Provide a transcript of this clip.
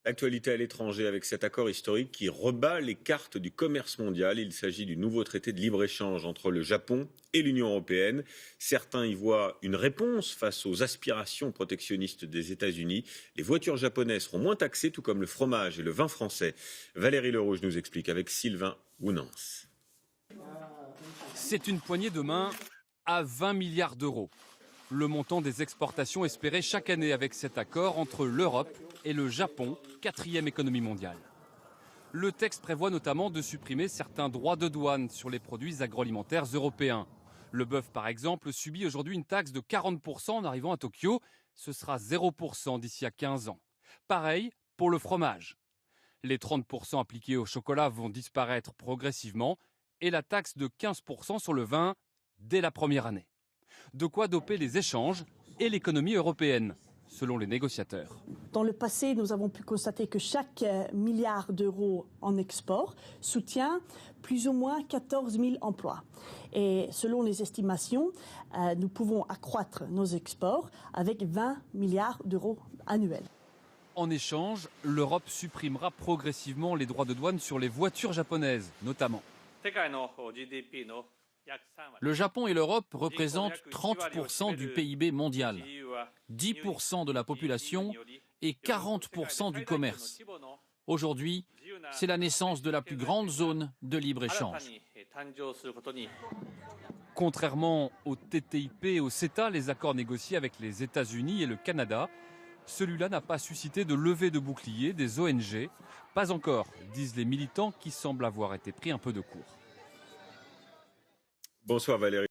L'actualité à l'étranger avec cet accord historique qui rebat les cartes du commerce mondial. Il s'agit du nouveau traité de libre-échange entre le Japon et l'Union européenne. Certains y voient une réponse face aux aspirations protectionnistes des États-Unis. Les voitures japonaises seront moins taxées, tout comme le fromage et le vin français. Valérie Lerouge nous explique avec Sylvain Ounance. C'est une poignée de main à 20 milliards d'euros. Le montant des exportations espérées chaque année avec cet accord entre l'Europe et le Japon, quatrième économie mondiale. Le texte prévoit notamment de supprimer certains droits de douane sur les produits agroalimentaires européens. Le bœuf, par exemple, subit aujourd'hui une taxe de 40% en arrivant à Tokyo. Ce sera 0% d'ici à 15 ans. Pareil pour le fromage. Les 30% appliqués au chocolat vont disparaître progressivement et la taxe de 15% sur le vin dès la première année. De quoi doper les échanges et l'économie européenne, selon les négociateurs. Dans le passé, nous avons pu constater que chaque milliard d'euros en export soutient plus ou moins 14 000 emplois. Et selon les estimations, nous pouvons accroître nos exports avec 20 milliards d'euros annuels. En échange, l'Europe supprimera progressivement les droits de douane sur les voitures japonaises, notamment. Le Japon et l'Europe représentent 30% du PIB mondial, 10% de la population et 40% du commerce. Aujourd'hui, c'est la naissance de la plus grande zone de libre-échange. Contrairement au TTIP et au CETA, les accords négociés avec les États-Unis et le Canada, celui-là n'a pas suscité de levée de boucliers des ONG. Pas encore, disent les militants qui semblent avoir été pris un peu de court. Bonsoir Valérie.